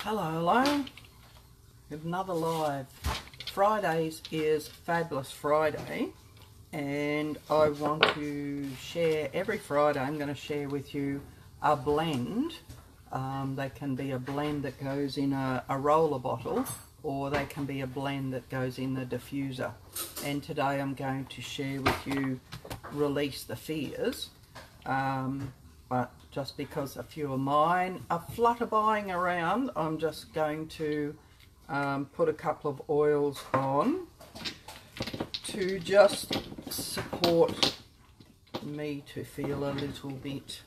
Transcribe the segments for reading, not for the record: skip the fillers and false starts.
Hello. Another live. Fridays is Fabulous Friday, and I want to share every Friday. I'm going to share with you a blend. They can be a blend that goes in a roller bottle, or they can be a blend that goes in the diffuser. And today I'm going to share with you Release the Fears. But just because a few of mine are flutterbuying around, I'm just going to put a couple of oils on to just support me to feel a little bit,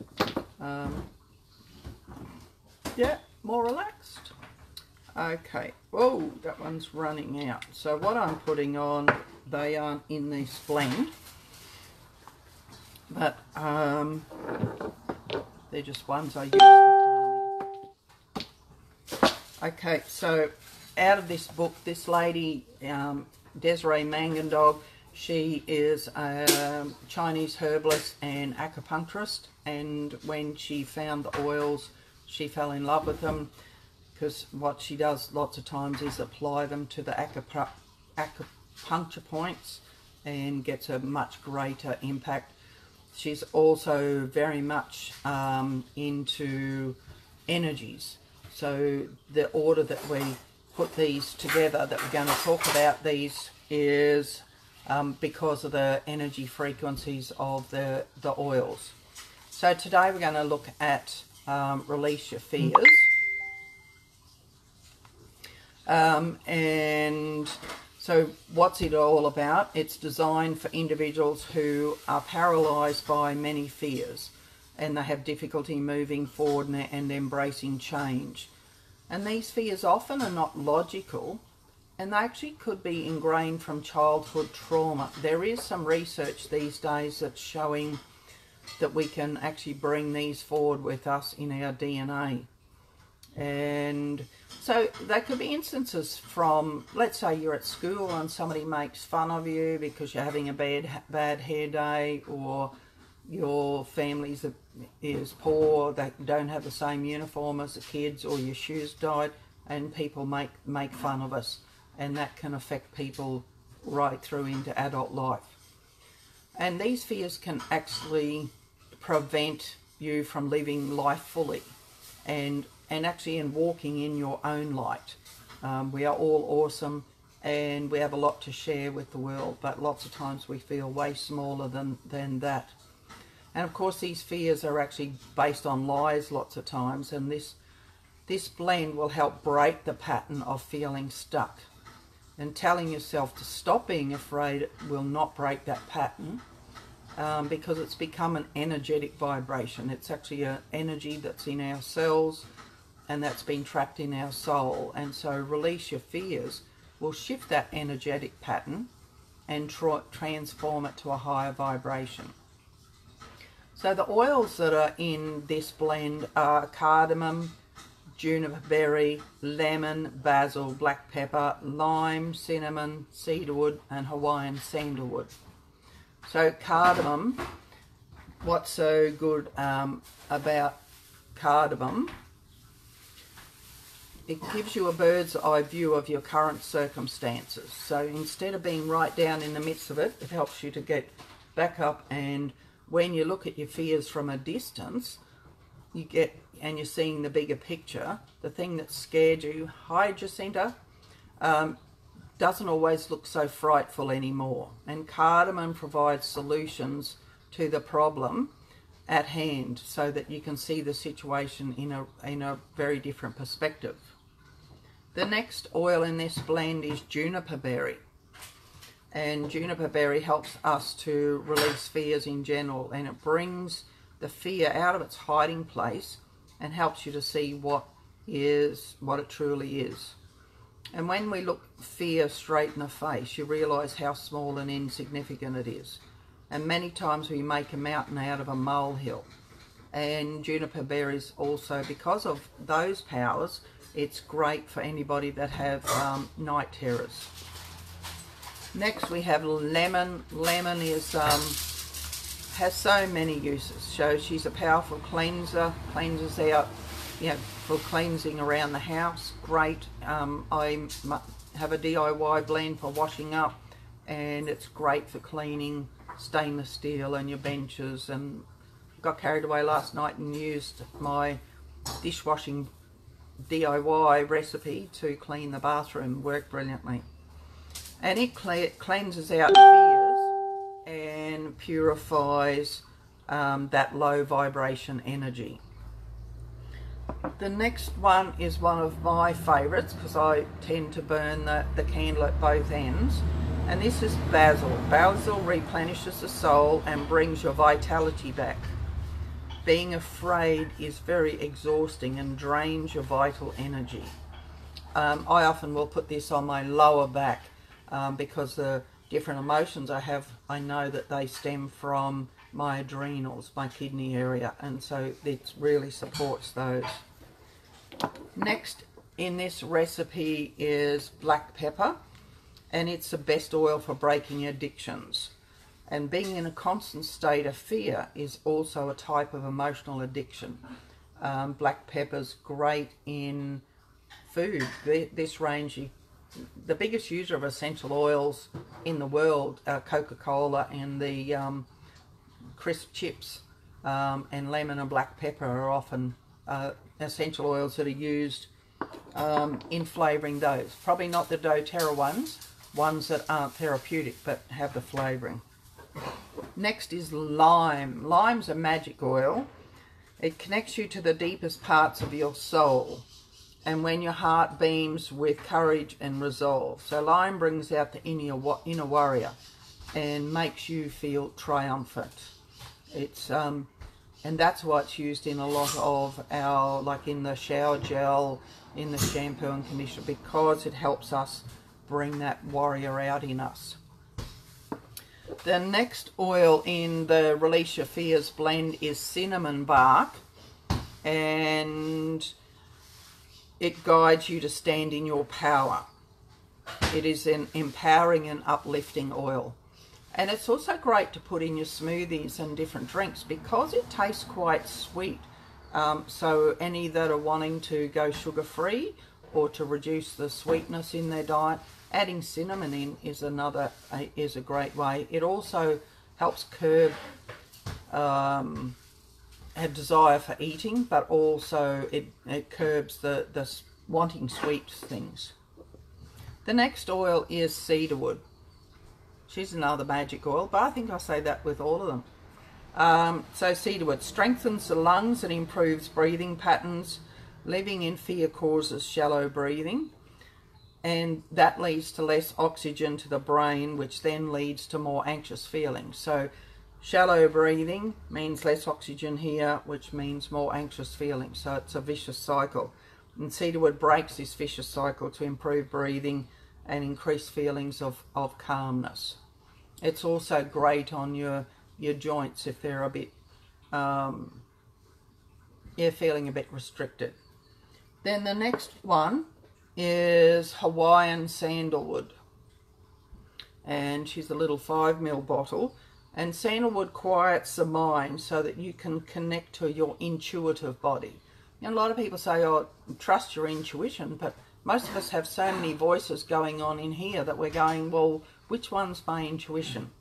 yeah, more relaxed. Okay, whoa, that one's running out. So what I'm putting on, they aren't in this blend, but they're just ones I use for calming. Okay, so out of this book, this lady, Desiree Mangandog, she is a Chinese herbalist and acupuncturist, and when she found the oils, she fell in love with them, because what she does lots of times is apply them to the acupuncture points and gets a much greater impact. She's also very much into energies. So the order that we put these together, that we're going to talk about these, is because of the energy frequencies of the oils. So today we're going to look at Release Your Fears. And so what's it all about? It's designed for individuals who are paralysed by many fears, and they have difficulty moving forward and embracing change. And these fears often are not logical, and they actually could be ingrained from childhood trauma. There is some research these days that's showing that we can actually bring these forward with us in our DNA. And so they could be instances from, let's say you're at school and somebody makes fun of you because you're having a bad hair day, or your family is poor, they don't have the same uniform as the kids, or your shoes died, and people make fun of us, and that can affect people right through into adult life. And these fears can actually prevent you from living life fully and actually in walking in your own light. We are all awesome, and we have a lot to share with the world, but lots of times we feel way smaller than that. And of course these fears are actually based on lies lots of times, and this blend will help break the pattern of feeling stuck. And telling yourself to stop being afraid will not break that pattern, because it's become an energetic vibration. It's actually an energy that's in our cells, and that's been trapped in our soul. And so Release Your Fears will shift that energetic pattern and transform it to a higher vibration. So the oils that are in this blend are cardamom, juniper berry, lemon, basil, black pepper, lime, cinnamon, cedarwood, and Hawaiian sandalwood. So cardamom, what's so good about cardamom? It gives you a bird's eye view of your current circumstances. So instead of being right down in the midst of it, it helps you to get back up, and when you look at your fears from a distance, you're seeing the bigger picture. The thing that scared you, Hyacinth, doesn't always look so frightful anymore. And cardamom provides solutions to the problem at hand, so that you can see the situation in a very different perspective. The next oil in this blend is juniper berry, and juniper berry helps us to release fears in general, and it brings the fear out of its hiding place and helps you to see what it truly is. And when we look fear straight in the face, you realize how small and insignificant it is. And many times we make a mountain out of a molehill. And juniper berries also, because of those powers, it's great for anybody that have night terrors. Next we have lemon. Lemon is has so many uses. So she's a powerful cleanser, cleanses out for cleansing around the house, great. I have a DIY blend for washing up, and it's great for cleaning stainless steel and your benches. And got carried away last night and used my dishwashing DIY recipe to clean the bathroom. Worked brilliantly. And it cleanses out fears and purifies that low vibration energy. The next one is one of my favourites because I tend to burn the candle at both ends. And this is basil. Basil replenishes the soul and brings your vitality back. Being afraid is very exhausting and drains your vital energy. I often will put this on my lower back because the different emotions I have, I know that they stem from my adrenals, my kidney area, and so it really supports those. Next in this recipe is black pepper, and it's the best oil for breaking addictions. And being in a constant state of fear is also a type of emotional addiction. Black pepper's great in food. This range, the biggest user of essential oils in the world are Coca-Cola and the crisp chips, and lemon and black pepper are often essential oils that are used in flavouring those. Probably not the doTERRA ones that aren't therapeutic but have the flavouring. Next is lime. Lime's a magic oil. It connects you to the deepest parts of your soul, and when your heart beams with courage and resolve. So lime brings out the inner warrior and makes you feel triumphant. It's and that's why it's used in a lot of our, like in the shower gel, in the shampoo and conditioner, because it helps us bring that warrior out in us. The next oil in the Release Your Fears blend is cinnamon bark, and it guides you to stand in your power. It is an empowering and uplifting oil. And it's also great to put in your smoothies and different drinks because it tastes quite sweet. So any that are wanting to go sugar-free or to reduce the sweetness in their diet, adding cinnamon in is a great way. It also helps curb a desire for eating, but also it curbs the wanting sweet things. The next oil is cedarwood. She's another magic oil, but I think I say that with all of them. So cedarwood strengthens the lungs and improves breathing patterns. Living in fear causes shallow breathing, and that leads to less oxygen to the brain, which then leads to more anxious feelings. So shallow breathing means less oxygen here, which means more anxious feelings. So it's a vicious cycle. And cedarwood breaks this vicious cycle to improve breathing and increase feelings of calmness. It's also great on your joints if they're a bit, feeling a bit restricted. Then the next one is Hawaiian sandalwood, and she's a little 5 ml bottle. And sandalwood quiets the mind so that you can connect to your intuitive body. You know, a lot of people say, oh, trust your intuition, but most of us have so many voices going on in here that we're going, well, which one's my intuition?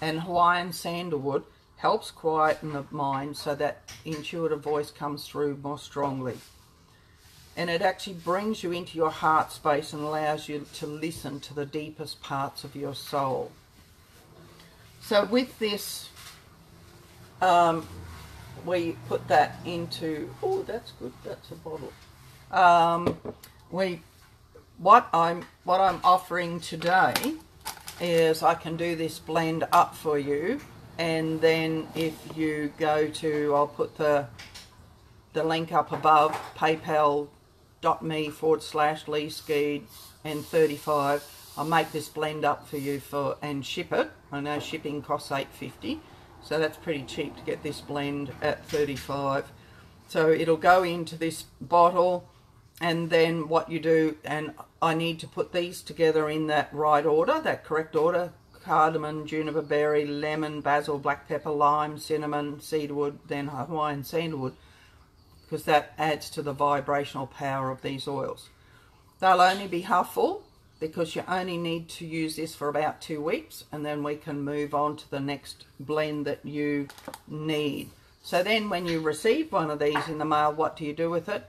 And Hawaiian sandalwood helps quieten the mind so that intuitive voice comes through more strongly. And it actually brings you into your heart space and allows you to listen to the deepest parts of your soul. So with this, we put that into, oh, that's good, that's a bottle. What I'm offering today is I can do this blend up for you, and then if you go to, I'll put the link up above, paypal.me/Leigh Skead and 35. I'll make this blend up for you and ship it. I know shipping costs $8.50, so that's pretty cheap to get this blend at 35. So it'll go into this bottle, and then what you do, and I need to put these together in that right order, that correct order: cardamom, juniper berry, lemon, basil, black pepper, lime, cinnamon, cedarwood, then Hawaiian sandalwood. because that adds to the vibrational power of these oils. They'll only be half full because you only need to use this for about 2 weeks, and then we can move on to the next blend that you need. So then when you receive one of these in the mail, what do you do with it?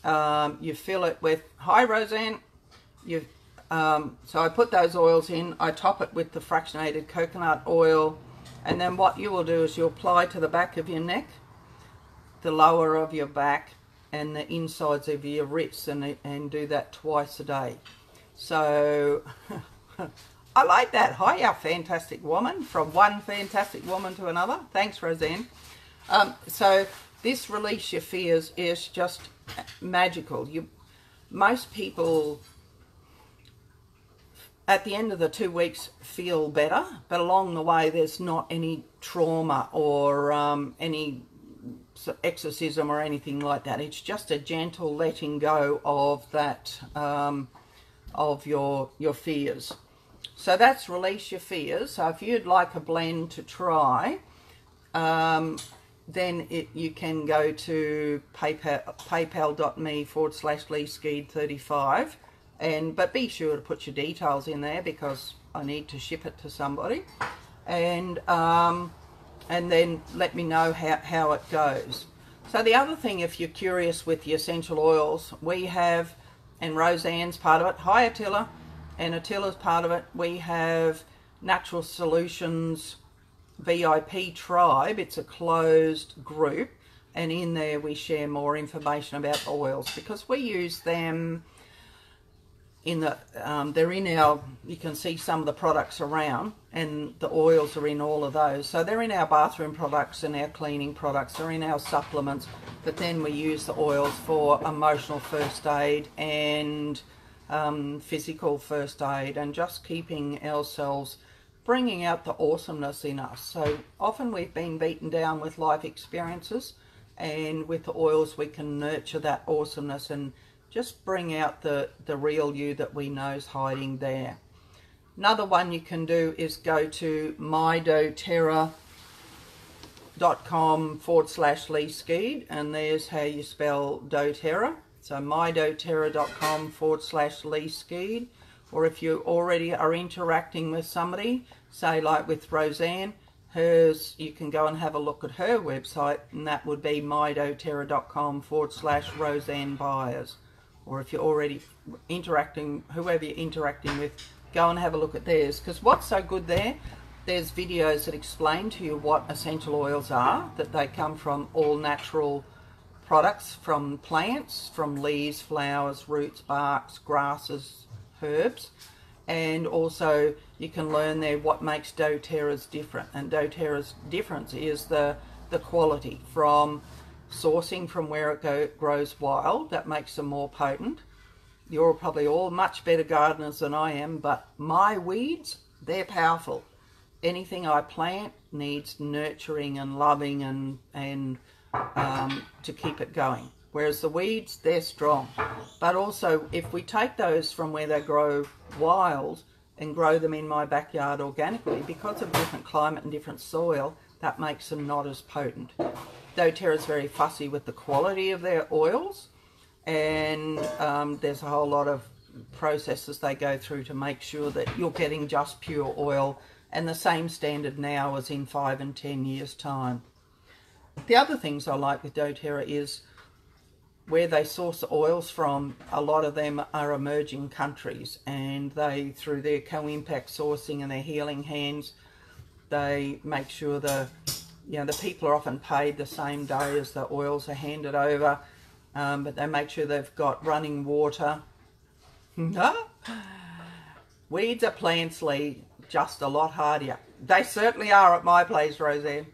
You fill it with, hi Roseanne, so I put those oils in, I top it with the fractionated coconut oil, and then what you will do is you apply to the back of your neck, the lower of your back, and the insides of your wrists, and do that twice a day. So I like that. Hiya, fantastic woman. From one fantastic woman to another. Thanks, Roseanne. So this Release Your Fears is just magical. Most people at the end of the 2 weeks feel better, but along the way there's not any trauma or any exorcism or anything like that. It's just a gentle letting go of that, of your fears. So that's Release Your Fears. So if you'd like a blend to try, then you can go to paypal.me/Leigh-Skead35, but be sure to put your details in there because I need to ship it to somebody, and then let me know how it goes. So the other thing, if you're curious with the essential oils, we have, and Roseanne's part of it, hi Attila, and Attila's part of it, we have Natural Solutions VIP Tribe. It's a closed group, and in there we share more information about the oils because we use them in the, they're in our, you can see some of the products around, and the oils are in all of those. So they're in our bathroom products and our cleaning products, they're in our supplements, but then we use the oils for emotional first aid and physical first aid, and just keeping ourselves, bringing out the awesomeness in us. So often we've been beaten down with life experiences, and with the oils we can nurture that awesomeness and just bring out the real you that we know is hiding there. Another one you can do is go to mydoterra.com/Leigh Skead, and there's how you spell doTERRA. So mydoterra.com/Leigh Skead. Or if you already are interacting with somebody, say like with Roseanne, hers, you can go and have a look at her website, and that would be mydoterra.com/Roseanne Byers. Or if you're already interacting, whoever you're interacting with, go and have a look at theirs. Because what's so good there's videos that explain to you what essential oils are, that they come from all natural products, from plants, from leaves, flowers, roots, barks, grasses, herbs. And also you can learn there what makes doTERRA's different. And doTERRA's difference is the quality, from sourcing from where it grows wild. That makes them more potent. You're probably all much better gardeners than I am, but my weeds, they're powerful. Anything I plant needs nurturing and loving and to keep it going. Whereas the weeds, they're strong. But also, if we take those from where they grow wild and grow them in my backyard organically, because of different climate and different soil, that makes them not as potent. doTERRA is very fussy with the quality of their oils, and there's a whole lot of processes they go through to make sure that you're getting just pure oil, and the same standard now as in 5 and 10 years time. The other things I like with doTERRA is where they source the oils from. A lot of them are emerging countries, and they, through their co-impact sourcing and their healing hands, they make sure the people are often paid the same day as the oils are handed over, but they make sure they've got running water. Weeds are plants, Leigh, just a lot hardier. They certainly are at my place, Roseanne.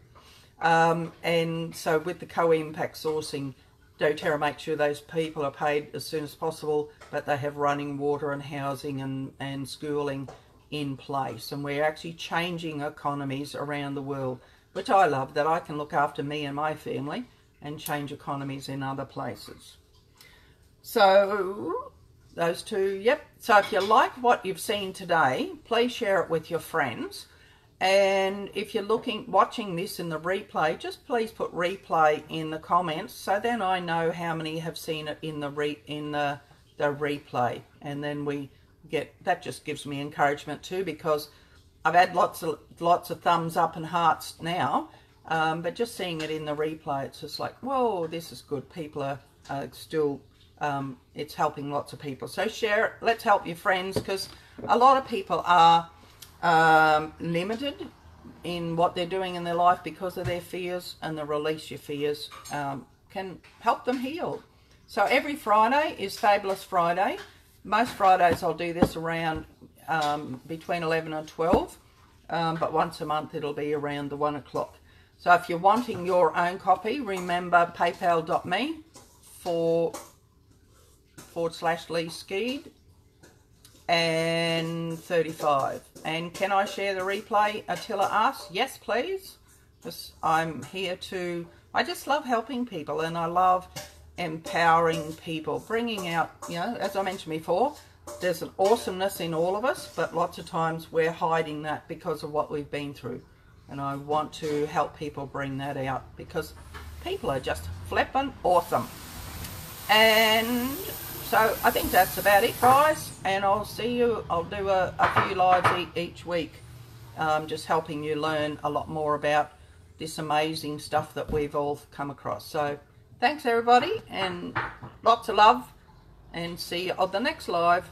And so with the co-impact sourcing, doTERRA makes sure those people are paid as soon as possible, but they have running water and housing and schooling in place. And we're actually changing economies around the world, which I love, that I can look after me and my family and change economies in other places. So those two, yep. So if you like what you've seen today, please share it with your friends. And if you're watching this in the replay, just please put replay in the comments, so then I know how many have seen it in the replay, and then we get that. Just gives me encouragement too, because I've had lots of thumbs up and hearts now, but just seeing it in the replay, it's just like, whoa, this is good. People are still, it's helping lots of people. So share it. Let's help your friends, because a lot of people are limited in what they're doing in their life because of their fears, and the Release Your Fears can help them heal. So every Friday is Fabulous Friday. Most Fridays I'll do this around between 11 and 12, but once a month it'll be around the 1 o'clock. So if you're wanting your own copy, remember paypal.me/Leigh Skead and 35. And can I share the replay? Attila asks. Yes, please. Because I'm here to, I just love helping people, and I love empowering people, bringing out, you know, as I mentioned before, there's an awesomeness in all of us, but lots of times we're hiding that because of what we've been through. And I want to help people bring that out, because people are just flippin' awesome. And so I think that's about it, guys, and I'll see you. I'll do a few lives each week, just helping you learn a lot more about this amazing stuff that we've all come across. So thanks everybody, and lots of love, and see you on the next live.